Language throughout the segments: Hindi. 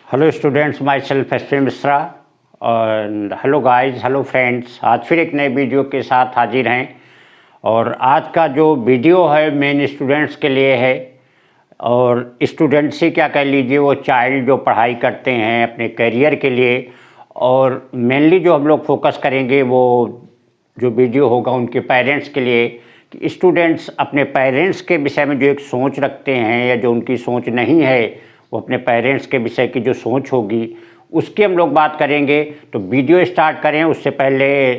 Hello students, my self S Mishra और हेलो गाइस, हेलो फ्रेंड्स। आज फिर एक नए वीडियो के साथ हाजिर हैं और आज का जो वीडियो है मेन स्टूडेंट्स के लिए है। और स्टूडेंट्स ही क्या कह लीजिए, वो चाइल्ड जो पढ़ाई करते हैं अपने करियर के लिए। और मेनली जो हम लोग फोकस करेंगे वो जो वीडियो होगा उनके पेरेंट्स के लिए, कि स्टूडेंट्स अपने पेरेंट्स के विषय में जो एक सोच रखते हैं या जो उनकी सोच नहीं है, वो अपने पेरेंट्स के विषय की जो सोच होगी उसकी हम लोग बात करेंगे। तो वीडियो स्टार्ट करें उससे पहले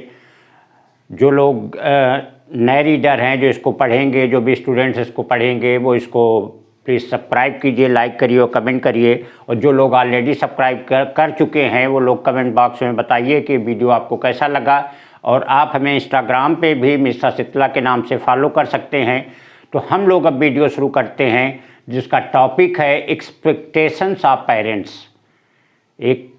जो लोग नए रीडर हैं जो इसको पढ़ेंगे, जो भी स्टूडेंट्स इसको पढ़ेंगे, वो इसको प्लीज़ सब्सक्राइब कीजिए, लाइक करिए और कमेंट करिए। और जो लोग ऑलरेडी सब्सक्राइब कर चुके हैं वो लोग कमेंट बॉक्स में बताइए कि वीडियो आपको कैसा लगा। और आप हमें इंस्टाग्राम पे भी मिस्टर शीतला के नाम से फॉलो कर सकते हैं। तो हम लोग अब वीडियो शुरू करते हैं जिसका टॉपिक है एक्सपेक्टेशंस ऑफ पेरेंट्स। एक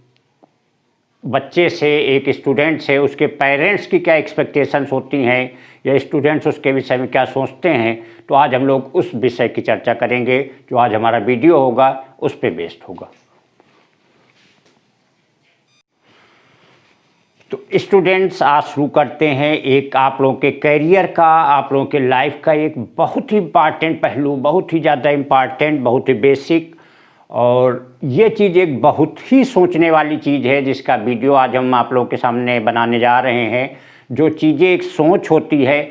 बच्चे से, एक स्टूडेंट से उसके पेरेंट्स की क्या एक्सपेक्टेशंस होती हैं या स्टूडेंट्स उसके विषय में क्या सोचते हैं। तो आज हम लोग उस विषय की चर्चा करेंगे। जो आज हमारा वीडियो होगा उस पे बेस्ड होगा। तो स्टूडेंट्स, आज शुरू करते हैं एक आप लोगों के करियर का, आप लोगों के लाइफ का एक बहुत ही इम्पॉर्टेंट पहलू, बहुत ही ज़्यादा इम्पॉर्टेंट, बहुत ही बेसिक। और ये चीज़ एक बहुत ही सोचने वाली चीज़ है जिसका वीडियो आज हम आप लोगों के सामने बनाने जा रहे हैं। जो चीज़ें एक सोच होती है,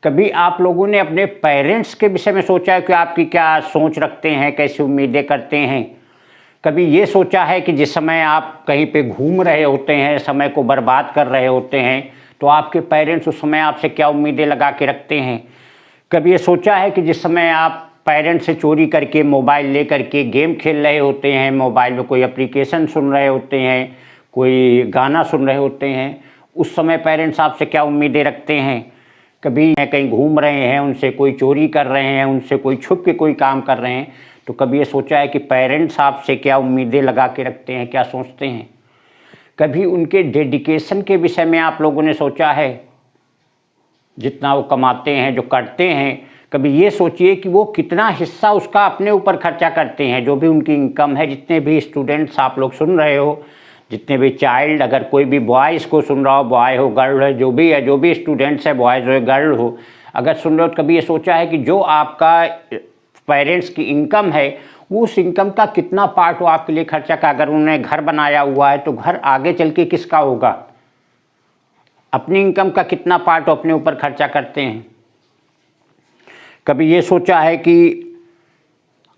कभी आप लोगों ने अपने पेरेंट्स के विषय में सोचा है कि आपकी क्या सोच रखते हैं, कैसी उम्मीदें करते हैं। कभी ये सोचा है कि जिस समय आप कहीं पे घूम रहे होते हैं, समय को बर्बाद कर रहे होते हैं, तो आपके पेरेंट्स उस समय आपसे क्या उम्मीदें लगा के रखते हैं। कभी ये सोचा है कि जिस समय आप पेरेंट्स से चोरी करके मोबाइल ले करके गेम खेल रहे होते हैं, मोबाइल में कोई एप्लीकेशन सुन रहे होते हैं, कोई गाना सुन रहे होते हैं, उस समय पेरेंट्स आपसे क्या उम्मीदें रखते हैं। कभी कहीं घूम रहे हैं, उनसे कोई चोरी कर रहे हैं, उनसे कोई छुप के कोई काम कर रहे हैं, तो कभी ये सोचा है कि पेरेंट्स आपसे क्या उम्मीदें लगा के रखते हैं, क्या सोचते हैं। कभी उनके डेडिकेशन के विषय में आप लोगों ने सोचा है, जितना वो कमाते हैं, जो करते हैं। कभी ये सोचिए कि वो कितना हिस्सा उसका अपने ऊपर खर्चा करते हैं, जो भी उनकी इनकम है। जितने भी स्टूडेंट्स आप लोग सुन रहे हो, जितने भी चाइल्ड, अगर कोई भी बॉय इसको सुन रहा हो, बॉय हो गर्ल है, जो भी है, जो भी स्टूडेंट्स है, बॉयज़ हो गर्ल हो, अगर सुन रहे हो, तो कभी ये सोचा है कि जो आपका पेरेंट्स की इनकम है, उस इनकम का कितना पार्ट वो आपके लिए खर्चा का। अगर उन्होंने घर बनाया हुआ है तो घर आगे चल के किसका होगा। अपनी इनकम का कितना पार्ट वो अपने ऊपर खर्चा करते हैं। कभी ये सोचा है कि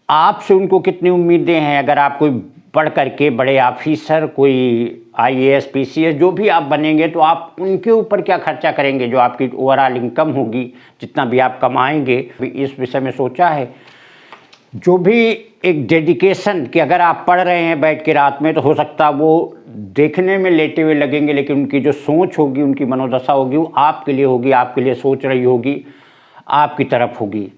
आपसे उनको कितनी उम्मीदें हैं। अगर आप कोई पढ़ करके बड़े ऑफिसर, कोई IAS PCS जो भी आप बनेंगे, तो आप उनके ऊपर क्या खर्चा करेंगे। जो आपकी ओवरऑल इनकम होगी, जितना भी आप कमाएंगे, इस विषय में सोचा है। जो भी एक डेडिकेशन कि अगर आप पढ़ रहे हैं बैठ के रात में, तो हो सकता है वो देखने में लेटे हुए लगेंगे, लेकिन उनकी जो सोच होगी, उनकी मनोदशा होगी, वो आपके लिए होगी, आपके लिए सोच रही होगी, आपकी तरफ होगी।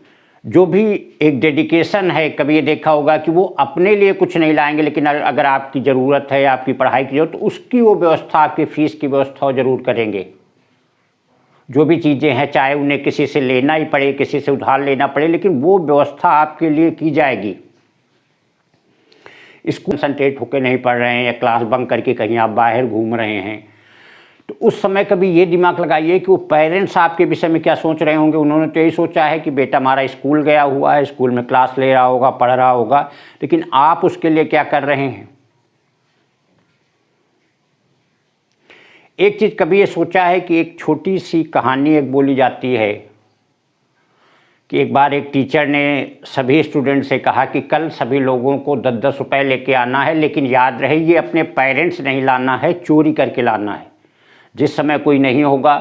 जो भी एक डेडिकेशन है, कभी ये देखा होगा कि वो अपने लिए कुछ नहीं लाएंगे, लेकिन अगर आपकी ज़रूरत है, आपकी पढ़ाई की ज़रूरत, तो उसकी वो व्यवस्था, आपकी फ़ीस की व्यवस्था ज़रूर करेंगे। जो भी चीज़ें हैं, चाहे उन्हें किसी से लेना ही पड़े, किसी से उधार लेना पड़े, लेकिन वो व्यवस्था आपके लिए की जाएगी। इसको कंसंट्रेट होकर नहीं पढ़ रहे हैं या क्लास बंक करके कहीं आप बाहर घूम रहे हैं, तो उस समय कभी ये दिमाग लगाइए कि वो पेरेंट्स आपके विषय में क्या सोच रहे होंगे। उन्होंने तो यही सोचा है कि बेटा हमारा स्कूल गया हुआ है, स्कूल में क्लास ले रहा होगा, पढ़ रहा होगा, लेकिन आप उसके लिए क्या कर रहे हैं। एक चीज़ कभी ये सोचा है कि एक छोटी सी कहानी एक बोली जाती है कि एक बार एक टीचर ने सभी स्टूडेंट से कहा कि कल सभी लोगों को 10-10 रुपये लेके आना है, लेकिन याद रहे ये अपने पेरेंट्स नहीं लाना है, चोरी करके लाना है। जिस समय कोई नहीं होगा,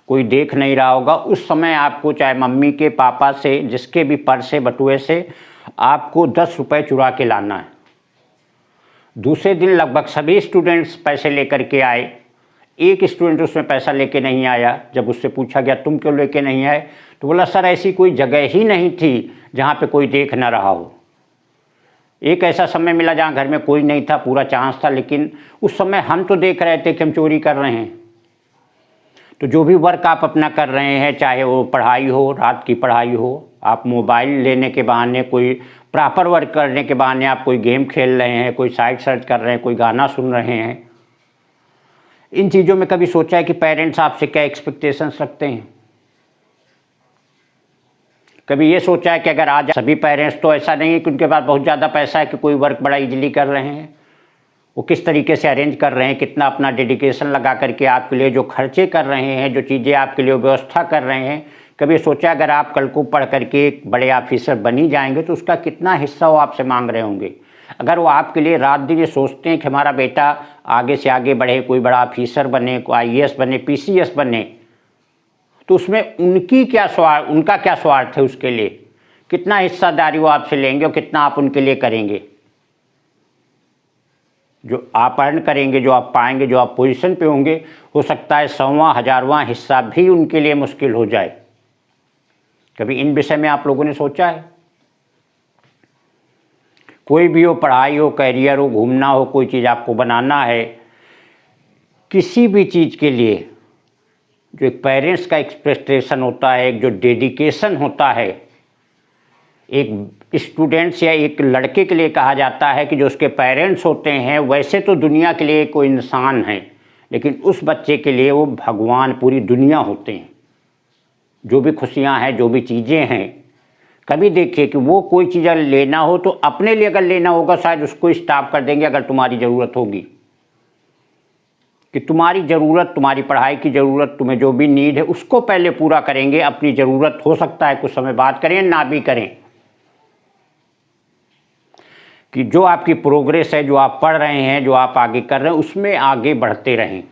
कोई देख नहीं रहा होगा, उस समय आपको चाहे मम्मी के, पापा से, जिसके भी पर्स से, बटुए से, आपको 10 रुपये चुरा के लाना है। दूसरे दिन लगभग सभी स्टूडेंट्स पैसे लेकर के आए। एक स्टूडेंट उसमें पैसा लेके नहीं आया। जब उससे पूछा गया तुम क्यों लेके नहीं आए, तो बोला सर ऐसी कोई जगह ही नहीं थी जहाँ पे कोई देख ना रहा हो। एक ऐसा समय मिला जहाँ घर में कोई नहीं था, पूरा चांस था, लेकिन उस समय हम तो देख रहे थे कि हम चोरी कर रहे हैं। तो जो भी वर्क आप अपना कर रहे हैं, चाहे वो पढ़ाई हो, रात की पढ़ाई हो, आप मोबाइल लेने के बहाने कोई प्रॉपर वर्क करने के बहाने आप कोई गेम खेल रहे हैं, कोई साइट सर्च कर रहे हैं, कोई गाना सुन रहे हैं। इन चीज़ों में कभी सोचा है कि पेरेंट्स आपसे क्या एक्सपेक्टेशंस रखते हैं? कभी ये सोचा है कि अगर आज सभी पेरेंट्स तो ऐसा नहीं है कि उनके पास बहुत ज़्यादा पैसा है कि कोई वर्क बड़ा इजीली कर रहे हैं, वो किस तरीके से अरेंज कर रहे हैं, कितना अपना डेडिकेशन लगा करके आपके लिए जो खर्चे कर रहे हैं, जो चीज़ें आपके लिए व्यवस्था कर रहे हैं। कभी सोचा अगर आप कल को पढ़ करके एक बड़े ऑफिसर बनी जाएंगे तो उसका कितना हिस्सा वो आपसे मांग रहे होंगे? अगर वो आपके लिए रात दिन ये सोचते हैं कि हमारा बेटा आगे से आगे बढ़े, कोई बड़ा ऑफिसर बने, कोई IAS बने, PCS बने, तो उसमें उनका क्या स्वार्थ है? उसके लिए कितना हिस्सादारी वो आपसे लेंगे और कितना आप उनके लिए करेंगे? जो आप अर्न करेंगे, जो आप पाएंगे, जो आप पोजीशन पे होंगे, हो सकता है 100वां 1000वां हिस्सा भी उनके लिए मुश्किल हो जाए। कभी इन विषय में आप लोगों ने सोचा है? कोई भी हो, पढ़ाई हो, कैरियर हो, घूमना हो, कोई चीज़ आपको बनाना है, किसी भी चीज़ के लिए जो एक पेरेंट्स का एक्सपेक्टेशन होता है, एक जो डेडिकेशन होता है, एक स्टूडेंट्स या एक लड़के के लिए कहा जाता है कि जो उसके पेरेंट्स होते हैं वैसे तो दुनिया के लिए कोई इंसान है, लेकिन उस बच्चे के लिए वो भगवान, पूरी दुनिया होते हैं। जो भी खुशियां हैं, जो भी चीज़ें हैं, कभी देखिए कि वो कोई चीज़ लेना हो तो अपने लिए अगर लेना होगा शायद उसको स्टॉप कर देंगे अगर तुम्हारी ज़रूरत होगी, कि तुम्हारी ज़रूरत, तुम्हारी पढ़ाई की ज़रूरत, तुम्हें जो भी नीड है उसको पहले पूरा करेंगे। अपनी ज़रूरत हो सकता है कुछ समय बाद करें, ना भी करें, कि जो आपकी प्रोग्रेस है, जो आप पढ़ रहे हैं, जो आप आगे कर रहे हैं, उसमें आगे बढ़ते रहें।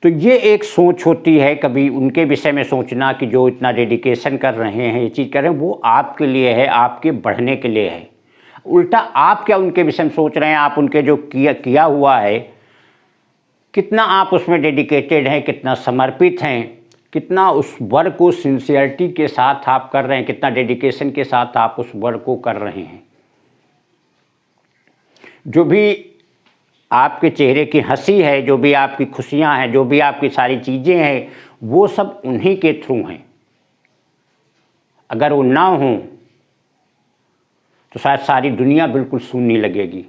तो ये एक सोच होती है कभी उनके विषय में सोचना कि जो इतना डेडिकेशन कर रहे हैं, ये चीज़ कर रहे हैं, वो आपके लिए है, आपके बढ़ने के लिए है। उल्टा आप क्या उनके विषय में सोच रहे हैं? आप उनके जो किया हुआ है, कितना आप उसमें डेडिकेटेड हैं, कितना समर्पित हैं, कितना उस वर्क को सिंसियरिटी के साथ आप कर रहे हैं, कितना डेडिकेशन के साथ आप उस वर्क को कर रहे हैं। जो भी आपके चेहरे की हंसी है, जो भी आपकी खुशियां हैं, जो भी आपकी सारी चीज़ें हैं, वो सब उन्हीं के थ्रू हैं। अगर वो ना हों तो शायद सारी दुनिया बिल्कुल सूनी लगेगी।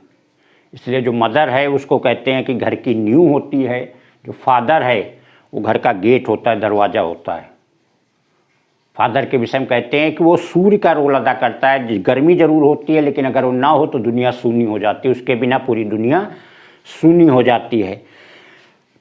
इसलिए जो मदर है उसको कहते हैं कि घर की नींव होती है, जो फादर है वो घर का गेट होता है, दरवाज़ा होता है। फादर के विषय में कहते हैं कि वो सूर्य का रोल अदा करता है। गर्मी ज़रूर होती है, लेकिन अगर वो ना हो तो दुनिया सूनी हो जाती है, उसके बिना पूरी दुनिया सूनी हो जाती है।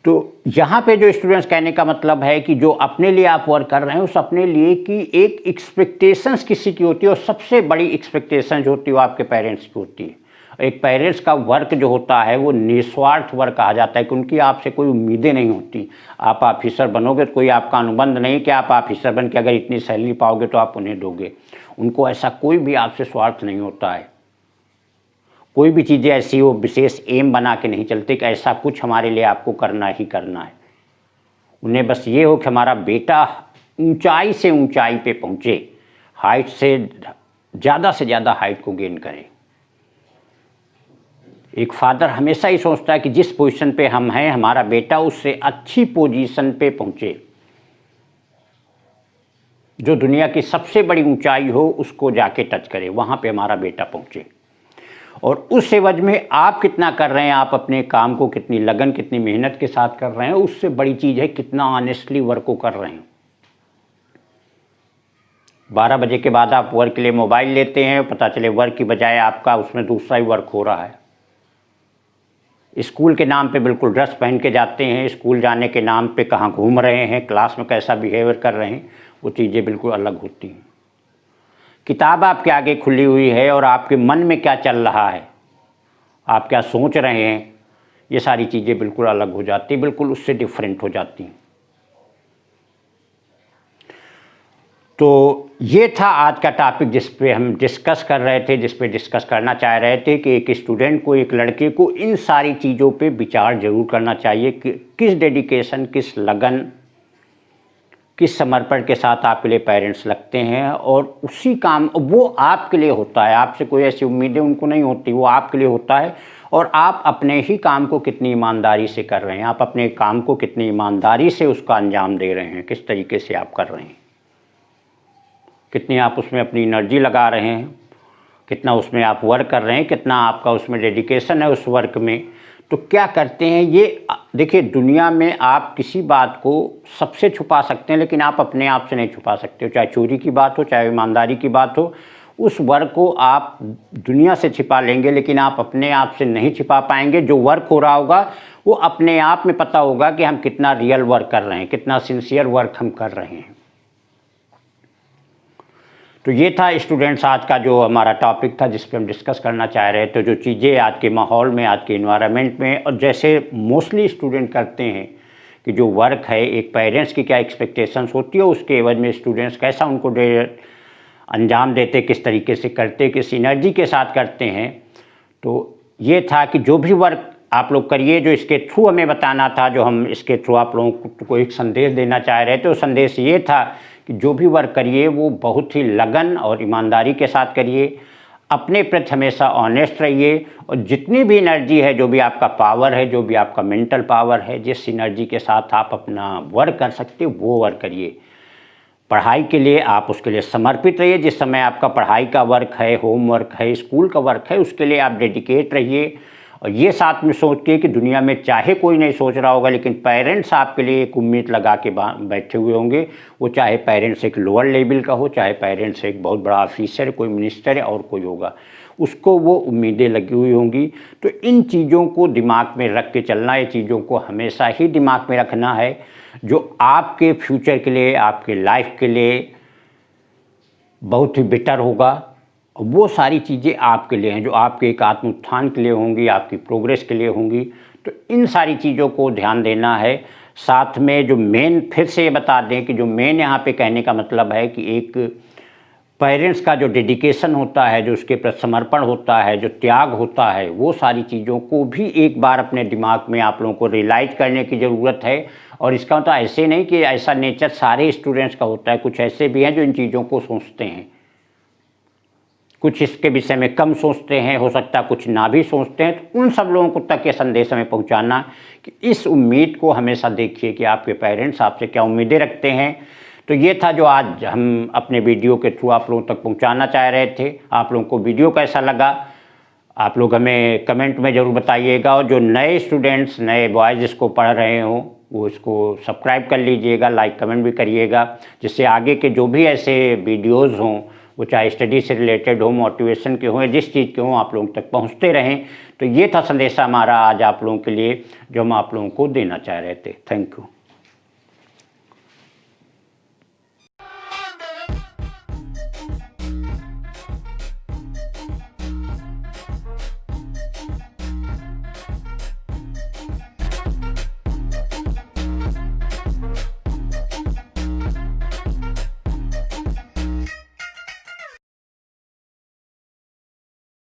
तो यहाँ पे जो स्टूडेंट्स कहने का मतलब है कि जो अपने लिए आप वर्क कर रहे हैं, उस अपने लिए की एक एक्सपेक्टेशंस किसी की होती है, और सबसे बड़ी एक्सपेक्टेशन जो होती है वो आपके पेरेंट्स की होती है। एक पेरेंट्स का वर्क जो होता है वो निस्वार्थ वर्क कहा जाता है, कि उनकी आपसे कोई उम्मीदें नहीं होती। आप ऑफिसर बनोगे तो कोई आपका अनुबंध नहीं कि आप ऑफिसर बन के अगर इतनी सैलरी पाओगे तो आप उन्हें दोगे। उनको ऐसा कोई भी आपसे स्वार्थ नहीं होता है। कोई भी चीज़ें ऐसी हो विशेष एम बना के नहीं चलते कि ऐसा कुछ हमारे लिए आपको करना ही करना है। उन्हें बस ये हो कि हमारा बेटा ऊंचाई से ऊंचाई पे पहुँचे, हाइट से ज़्यादा हाइट को गेन करे। एक फादर हमेशा ही सोचता है कि जिस पोजीशन पे हम हैं, हमारा बेटा उससे अच्छी पोजीशन पे पहुँचे। जो दुनिया की सबसे बड़ी ऊंचाई हो उसको जाके टच करे, वहाँ पे हमारा बेटा पहुँचे। और उस एवज में आप कितना कर रहे हैं, आप अपने काम को कितनी लगन, कितनी मेहनत के साथ कर रहे हैं, उससे बड़ी चीज़ है कितना ऑनेस्टली वर्क को कर रहे हैं। 12 बजे के बाद आप वर्क के लिए मोबाइल लेते हैं, पता चले वर्क की बजाय आपका उसमें दूसरा ही वर्क हो रहा है। स्कूल के नाम पे बिल्कुल ड्रेस पहन के जाते हैं, स्कूल जाने के नाम पे कहाँ घूम रहे हैं, क्लास में कैसा बिहेवियर कर रहे हैं, वो चीज़ें बिल्कुल अलग होती हैं। किताब आपके आगे खुली हुई है और आपके मन में क्या चल रहा है, आप क्या सोच रहे हैं, ये सारी चीज़ें बिल्कुल अलग हो जाती, बिल्कुल उससे डिफरेंट हो जाती हैं। तो ये था आज का टॉपिक जिस पे हम डिस्कस कर रहे थे, जिस पे डिस्कस करना चाह रहे थे कि एक स्टूडेंट को, एक लड़के को इन सारी चीज़ों पे विचार जरूर करना चाहिए कि किस डेडिकेशन, किस लगन, किस समर्पण के साथ आपके लिए पेरेंट्स लगते हैं, और उसी काम वो आपके लिए होता है। आपसे कोई ऐसी उम्मीदें उनको नहीं होती, वो आपके लिए होता है। और आप अपने ही काम को कितनी ईमानदारी से कर रहे हैं, आप अपने काम को कितनी ईमानदारी से उसका अंजाम दे रहे हैं, किस तरीके से आप कर रहे हैं। कितनी आप उसमें अपनी एनर्जी लगा रहे हैं, कितना उसमें आप वर्क कर रहे हैं, कितना आपका उसमें डेडिकेशन है उस वर्क में। तो क्या करते हैं ये देखिए, दुनिया में आप किसी बात को सबसे छुपा सकते हैं, लेकिन आप अपने आप से नहीं छुपा सकते हो। चाहे चोरी की बात हो, चाहे ईमानदारी की बात हो, उस वर्क को आप दुनिया से छिपा लेंगे, लेकिन आप अपने आप से नहीं छिपा पाएंगे। जो वर्क हो रहा होगा वो अपने आप में पता होगा कि हम कितना रियल वर्क कर रहे हैं, कितना सिंसियर वर्क हम कर रहे हैं। तो ये था स्टूडेंट्स आज का जो हमारा टॉपिक था, जिस पे हम डिस्कस करना चाह रहे थे। जो चीज़ें आज के माहौल में, आज के इन्वायरमेंट में, और जैसे मोस्टली स्टूडेंट करते हैं कि जो वर्क है, एक पेरेंट्स की क्या एक्सपेक्टेशंस होती है, उसके एवज में स्टूडेंट्स कैसा उनको अंजाम देते, किस तरीके से करते, किस एनर्जी के साथ करते हैं। तो ये था कि जो भी वर्क आप लोग करिए, जो इसके थ्रू हमें बताना था, जो हम इसके थ्रू आप लोगों को एक संदेश देना चाह रहे थे, वो संदेश ये था कि जो भी वर्क करिए वो बहुत ही लगन और ईमानदारी के साथ करिए, अपने प्रति हमेशा ऑनेस्ट रहिए, और जितनी भी एनर्जी है, जो भी आपका पावर है, जो भी आपका मेंटल पावर है, जिस एनर्जी के साथ आप अपना वर्क कर सकते हो वो वर्क करिए। पढ़ाई के लिए आप उसके लिए समर्पित रहिए। जिस समय आपका पढ़ाई का वर्क है, होमवर्क है, स्कूल का वर्क है, उसके लिए आप डेडिकेट रहिए। और ये साथ में सोचिए कि दुनिया में चाहे कोई नहीं सोच रहा होगा, लेकिन पेरेंट्स आपके लिए एक उम्मीद लगा के बैठे हुए होंगे। वो चाहे पेरेंट्स एक लोअर लेवल का हो, चाहे पेरेंट्स एक बहुत बड़ा ऑफिसर, कोई मिनिस्टर है और कोई होगा, उसको वो उम्मीदें लगी हुई होंगी। तो इन चीज़ों को दिमाग में रख के चलना, ये चीज़ों को हमेशा ही दिमाग में रखना है, जो आपके फ्यूचर के लिए, आपके लाइफ के लिए बहुत ही बेटर होगा। वो सारी चीज़ें आपके लिए हैं, जो आपके एक आत्म उत्थान के लिए होंगी, आपकी प्रोग्रेस के लिए होंगी। तो इन सारी चीज़ों को ध्यान देना है। साथ में जो मेन, फिर से ये बता दें कि जो मेन यहाँ पे कहने का मतलब है कि एक पेरेंट्स का जो डेडिकेशन होता है, जो उसके प्रति समर्पण होता है, जो त्याग होता है, वो सारी चीज़ों को भी एक बार अपने दिमाग में आप लोगों को रियलाइज करने की ज़रूरत है। और इसका मतलब ऐसे नहीं कि ऐसा नेचर सारे स्टूडेंट्स का होता है, कुछ ऐसे भी हैं जो इन चीज़ों को सोचते हैं, कुछ इसके विषय में कम सोचते हैं, हो सकता है कुछ ना भी सोचते हैं। तो उन सब लोगों को तक ये संदेश हमें पहुंचाना कि इस उम्मीद को हमेशा देखिए कि आपके पेरेंट्स आपसे क्या उम्मीदें रखते हैं। तो ये था जो आज हम अपने वीडियो के थ्रू आप लोगों तक पहुंचाना चाह रहे थे। आप लोगों को वीडियो कैसा लगा आप लोग हमें कमेंट में ज़रूर बताइएगा। और जो नए स्टूडेंट्स, नए बॉयज़ इसको पढ़ रहे हों, वो इसको सब्सक्राइब कर लीजिएगा, लाइक कमेंट भी करिएगा, जिससे आगे के जो भी ऐसे वीडियोज़ हों, वो चाहे स्टडी से रिलेटेड हो, मोटिवेशन के हों, जिस चीज़ के हों, आप लोगों तक पहुंचते रहें। तो ये था संदेशा हमारा आज आप लोगों के लिए, जो हम आप लोगों को देना चाह रहे थे। Thank you.